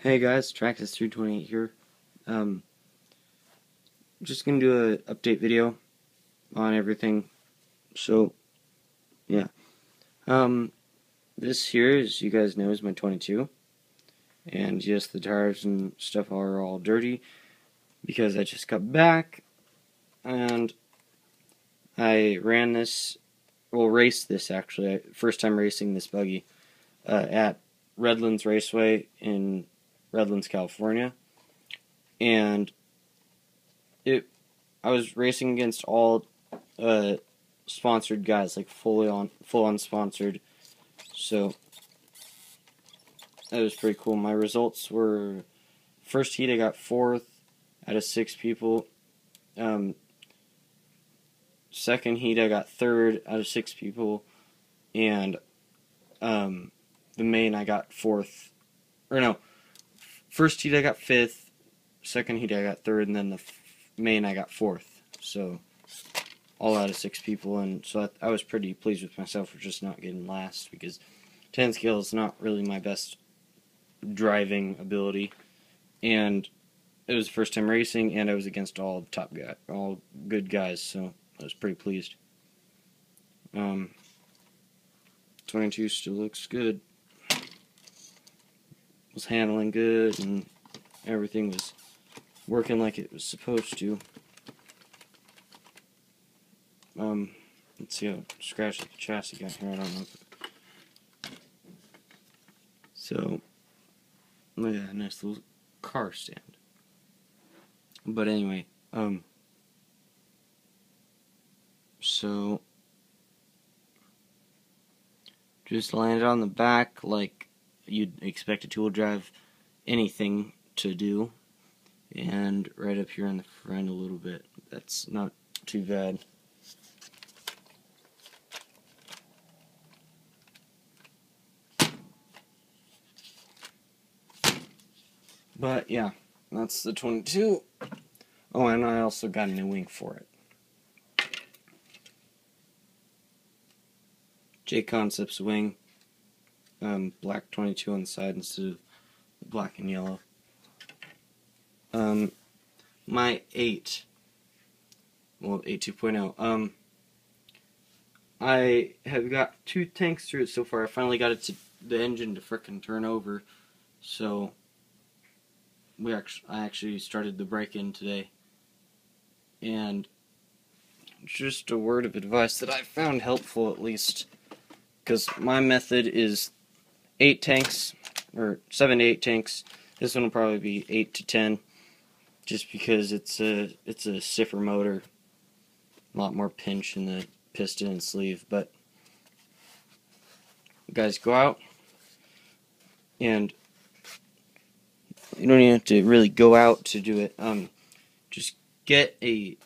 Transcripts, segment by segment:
Hey guys, Traxxas328 here. Just gonna do a update video on everything. So, yeah. This here, as you guys know, is my 22. And yes, the tires and stuff are all dirty because I just got back and I ran this, raced this actually. First time racing this buggy at Redlands Raceway in Redlands, California. And I was racing against all sponsored guys, like full on sponsored. So that was pretty cool. My results were first heat I got 4th out of 6 people. Second heat I got 3rd out of 6 people, and the main I got 4th. Or no, first heat I got 5th, second heat I got 3rd, and then the main I got 4th. So all out of 6 people, and so I was pretty pleased with myself for just not getting last, because 10 scale is not really my best driving ability, and it was the first time racing, and I was against all good guys, so I was pretty pleased. 22 still looks good. Was handling good, and everything was working like it was supposed to. Let's see how scratchy the chassis got here. I don't know. So, look at that nice little car stand. But anyway, so just landed on the back like you'd expect a two-wheel drive anything to do, and right up here in the front a little bit. That's not too bad. But yeah, that's the 22. Oh, and I also got a new wing for it. J Concepts wing, black 22 on the side instead of black and yellow. My 8, well, 8 2.0, I have got 2 tanks through it so far. I finally got the engine to frickin' turn over, so I actually started the break-in today. And just a word of advice that I found helpful, at least, because my method is 8 tanks, or 7 to 8 tanks. This one will probably be 8 to 10, just because it's a stiffer motor, a lot more pinch in the piston and sleeve. But you guys go out, and you don't even have to really go out to do it. Just get a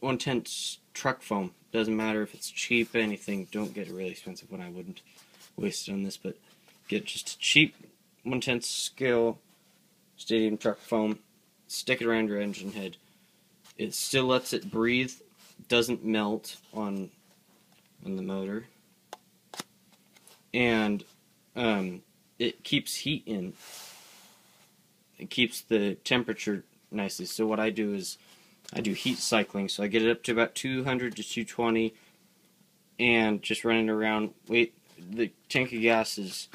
1/10 truck foam. Doesn't matter if it's cheap, anything. Don't get a really expensive one. I wouldn't waste it on this, but get just a cheap 1/10 scale stadium truck foam. Stick it around your engine head. It still lets it breathe. Doesn't melt on the motor, and it keeps heat in. It keeps the temperature nicely. So what I do is I do heat cycling. So I get it up to about 200 to 220 and just run it around. Wait, the tank of gas is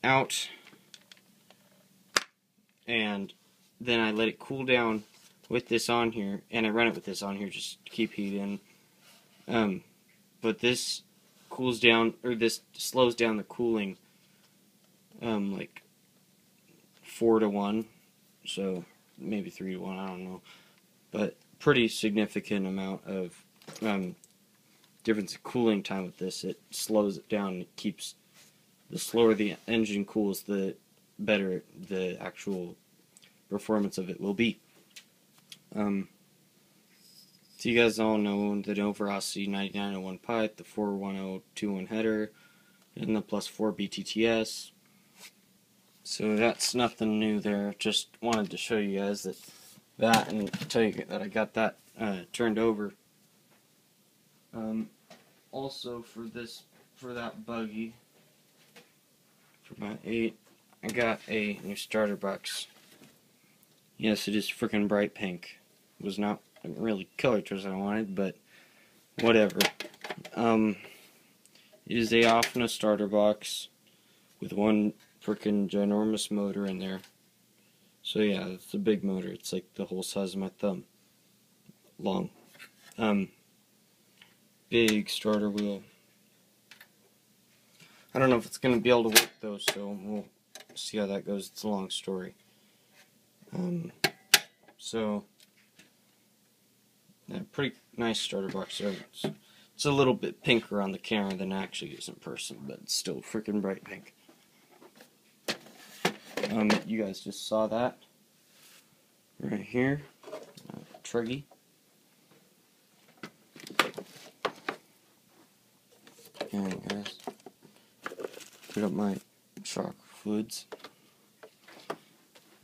out, and then I let it cool down with this on here, and I run it with this on here just to keep heat in. But this cools down, or this slows down the cooling like 4 to 1, so maybe 3 to 1, I don't know, but pretty significant amount of difference in cooling time with this. It slows it down. It keeps, the slower the engine cools, the better the actual performance of it will be. So you guys all know the Nova Rossi 9901 pipe, the 41021 header, and the +4 BTTS. So that's nothing new there. Just wanted to show you guys that and tell you that I got that turned over. Also for that buggy, for my 8, I got a new starter box. Yes, it is freaking bright pink. It was not really color choice I wanted, but whatever. It is a Offno starter box with one freaking ginormous motor in there. So yeah, it's a big motor. It's like the whole size of my thumb long. Big starter wheel. I don't know if it's going to be able to work though, so we'll see how that goes. It's a long story. So yeah, pretty nice starter box there. It's a little bit pinker on the camera than it actually is in person, but it's still freaking bright pink. You guys just saw that right here. Truggy. Alright guys, put up my chalk fluids.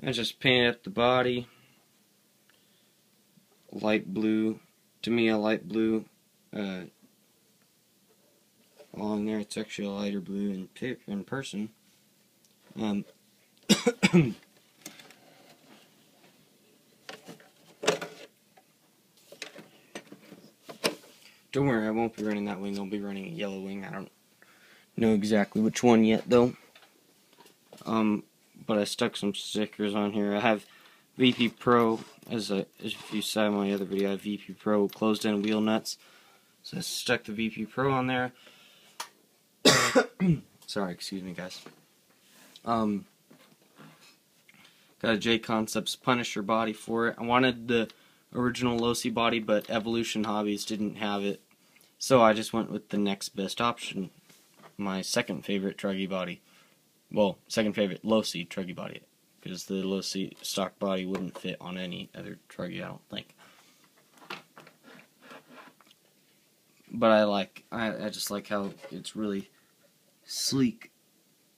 I just painted up the body light blue. To me, a light blue. Along there, it's actually a lighter blue in person. Don't worry, I won't be running that wing. I'll be running a yellow wing. I don't know exactly which one yet, though. But I stuck some stickers on here. I have VP Pro, as if you saw in my other video, I have VP Pro closed-end wheel nuts. So I stuck the VP Pro on there. Sorry, excuse me, guys. Got a J Concepts Punisher body for it. I wanted the original Losi body, but Evolution Hobbies didn't have it. So I just went with the next best option. My second favorite Truggy body. Well, second favorite Losi Truggy body. Because the Losi stock body wouldn't fit on any other Truggy, I don't think. But I just like how it's really sleek.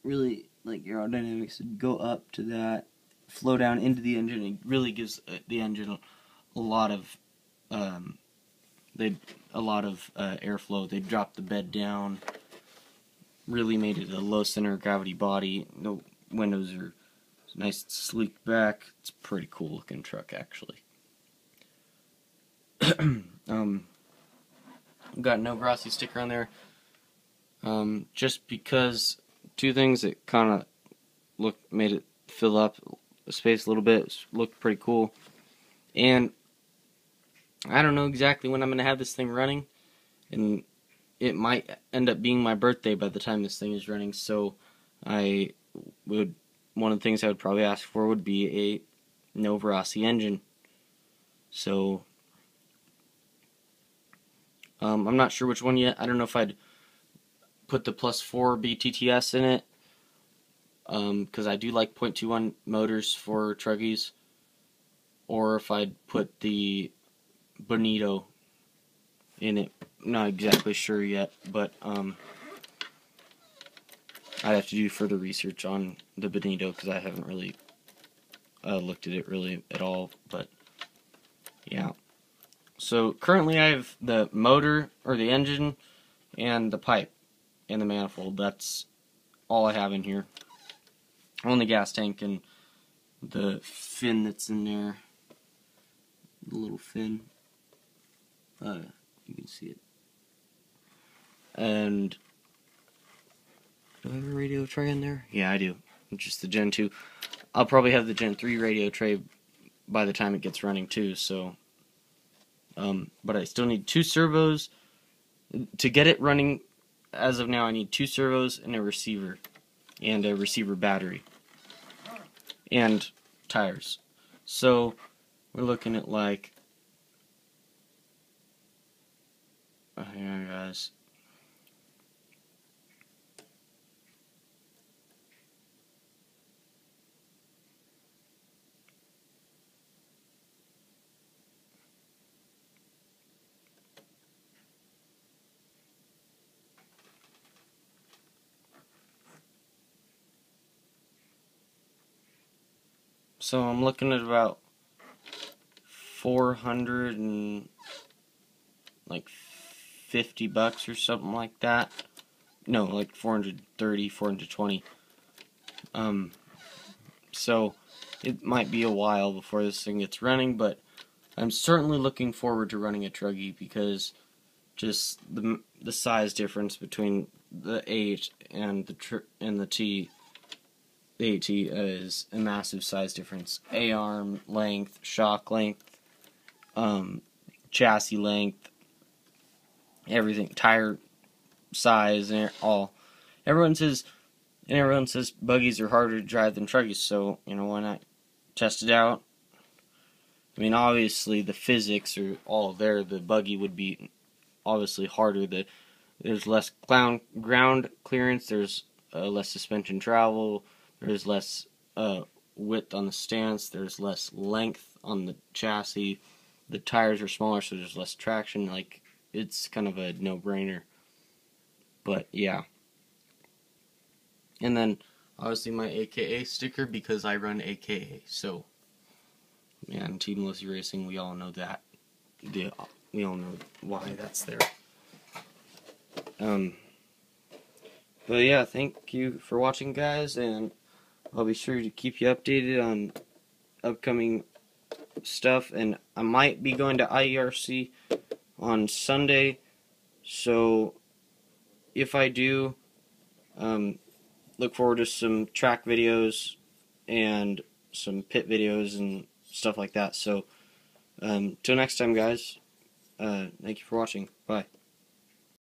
Really, like aerodynamics would go up to that, flow down into the engine. It really gives the engine a lot of airflow. They dropped the bed down, really made it a low center of gravity body. The windows are nice, sleek back. It's a pretty cool looking truck, actually. Got no Grossi sticker on there, just because two things that kind of made it fill up the space a little bit. Looked pretty cool, and I don't know exactly when I'm gonna have this thing running, and it might end up being my birthday by the time this thing is running. So one of the things I would probably ask for would be a Nova Rossi engine. So I'm not sure which one yet. I don't know if I'd put the +4 BTTS in it, because I do like 0.21 motors for Truggies, or if I'd put the Bonito in it. Not exactly sure yet, but I'd have to do further research on the Bonito, because I haven't really looked at it really at all, but yeah. So currently I have the motor, or the engine, and the pipe, and the manifold. That's all I have in here. On the gas tank and the fin that's in there. The little fin. You can see it. And do I have a radio tray in there? Yeah, I do. Just the Gen 2. I'll probably have the Gen 3 radio tray by the time it gets running too, so but I still need 2 servos to get it running. As of now, I need 2 servos and a receiver battery and tires. So we're looking at like, hang on guys. So I'm looking at about 450 bucks or something like that. No, like 430, 420. So it might be a while before this thing gets running, but I'm certainly looking forward to running a Truggy because just the size difference between the 8 and the T. The AT is a massive size difference. A-arm length, shock length, chassis length, everything, tire size, and all. Everyone says buggies are harder to drive than Truggies, so why not test it out? I mean, obviously the physics are all there. The buggy would be obviously harder. There's less ground clearance. There's less suspension travel. There's less width on the stance. There's less length on the chassis. The tires are smaller, so there's less traction. Like, it's kind of a no-brainer. But yeah. And then obviously my AKA sticker because I run AKA. So, man, Team Lizzie Racing, we all know that. We all know why that's there. But yeah, thank you for watching, guys, and I'll be sure to keep you updated on upcoming stuff, and I might be going to IERC on Sunday, so if I do, look forward to some track videos and some pit videos and stuff like that. So, till next time, guys, thank you for watching. Bye.